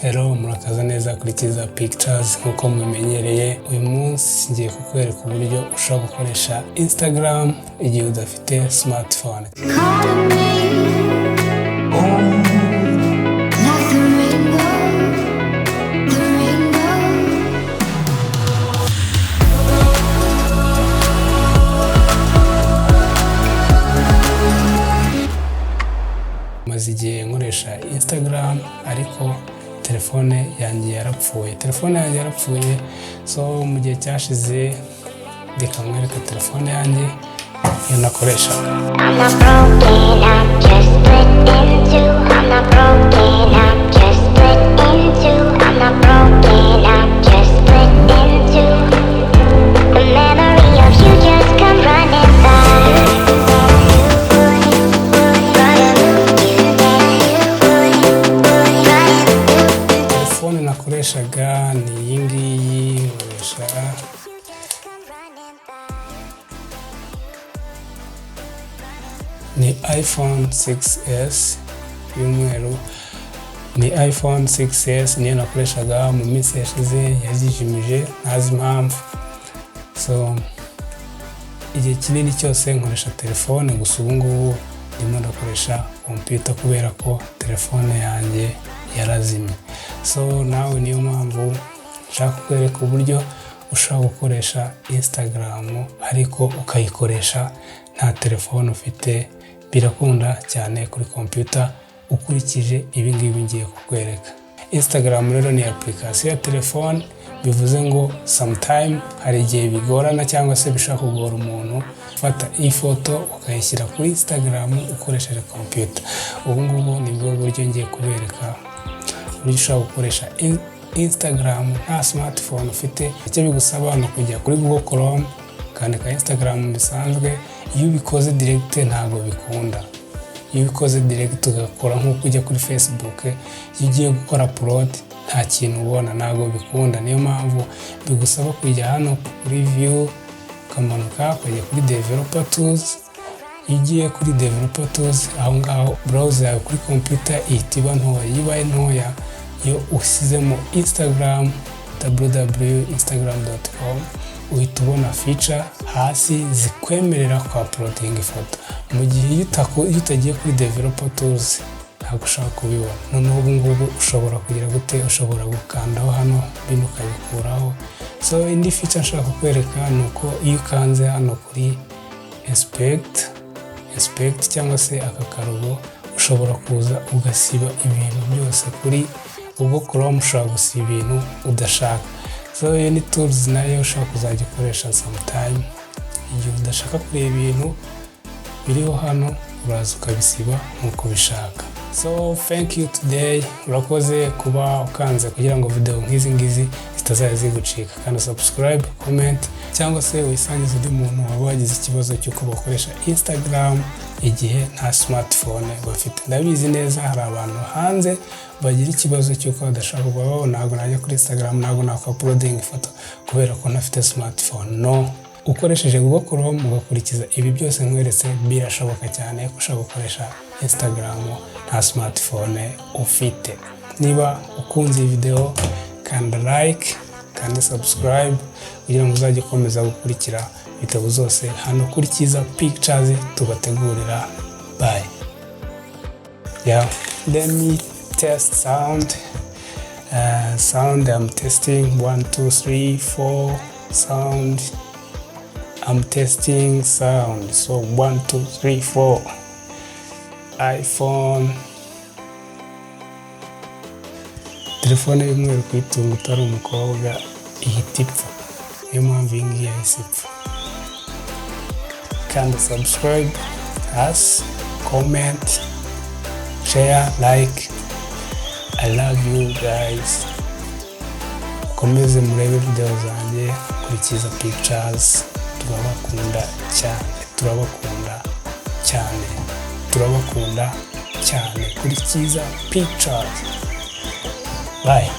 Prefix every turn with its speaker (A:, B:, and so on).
A: Hello, murakaza neza kuri Kiza Pictures. Nkuko mumenyereye, uyu munsi ngiye kukwereka uburyo ushobora gukoresha Instagram igihe udafite smartphone. Maze igihe nkoresha Instagram ariko telefone yanjye yarapfuye, so mu gihe cyashize reka mwereka telefone yanjye iyo nakoresha. Nakoreshaga ni iyi ngiyi, nkoresha ni iPhone 6s y'umweru, ni iPhone 6s niyo nakoreshaga mu minsi yashize, yazijimije ntazi impamvu. So igihe kinini cyose nkoresha telefone, gusa ubu ngubu ndimo ndakoresha computer kubera ko telefone yanjye yarazimye. So nawe niyo mpamvu nshaka kukwereka uburyo ushobora gukoresha Instagram ariko ukayikoresha nta telefone ufite. Birakunda cyane kuri computer ukurikije ibi ngibi ngiye kukwereka. Instagram rero ni application ya telefone, bivuze ngo sometime hari igihe bigorana cyangwa se bishaka kugora umuntu fata ifoto ukayishyira kuri Instagram ukoresheje computer. Ubu ngubu ni bwo buryo ngiye kubereka uburyo ushobora gukoresha Instagram nta smartphone ufite. Icyo bigusaba ni kujya kuri Google Chrome ukandika Instagram bisanzwe. Iyo ubikoze direct ntabwo bikunda. Iyo ubikoze direct ugakora nk'uko ujya kuri Facebook, iyo ugiye gukora upload nta kintu ubona, ntabwo bikunda. Niyo mpamvu bigusaba kujya hano kuri view, ukamanuka ukajya kuri developer tools. Iyo ugiye kuri developer tools, aho ngaho browser yawe kuri computer ihita iba ntoya. Iyo ibaye ntoya, iyo usizemo Instagram www.instagram.com uhita ubona feature hasi zikwemerera kwa uploading ifoto. Mu gihe iyo utagiye kuri developer tools ntabwo ushaka kubibona. Noneho ubu ngubu ushobora kugira gute, ushobora gukandaho hano bino ukabikuraho. So indi feature nshaka kukwereka ni uko iyo ukanze hano kuri inspect cyangwa se aka karugo, ushobora kuza ugasiba ibintu byose kuri Google Chrome. Ushobora gusiba ibintu udashaka. So iyo ni tools nayo ushobora kuzajya ukoresha sometime igihe udashaka kureba ibintu biriho hano, uraza ukabisiba nk'uko bishaka. So thank you today, urakoze kuba ukanze kugira ngo video nk'izi ngizi zitazajya zigucika. Kandi subscribe, comment cyangwa se wisangize undi muntu waba wagize ikibazo cy'uko bakoresha Instagram igihe nta smartphone bafite. Ndabizi neza hari abantu hanze bagira ikibazo cy'uko badashaka kubaho, ntabwo najya kuri Instagram, ntabwo nakuploading ifoto kubera ko ntafite smartphone. No, ukoresheje Google Chrome ugakurikiza ibi byose nkweretse, birashoboka cyane ko ushobora gukoresha Instagram nta smartphone ufite. Niba ukunze iyi video, kanda like, kanda subscribe kugira ngo uzajye ukomeza gukurikira video zose hano kuri Kiza Pictures tubategurira. Bye. Yeah, let me test sound. I'm testing 1 2 3 4 sound. I'm testing sound. So 1 2 3 4 iPhone. Telefone y'umweru kuyitunga utari umukobwa ihita ipfa, niyo mpamvu iyi ngiyi yahise ipfa. Kandi subscribe, comment, share, like. I love you guys. Komeze murebe video zanjye kuri Kiza Pictures. Turabakunda cyane kuri Kiza Pictures. Bye.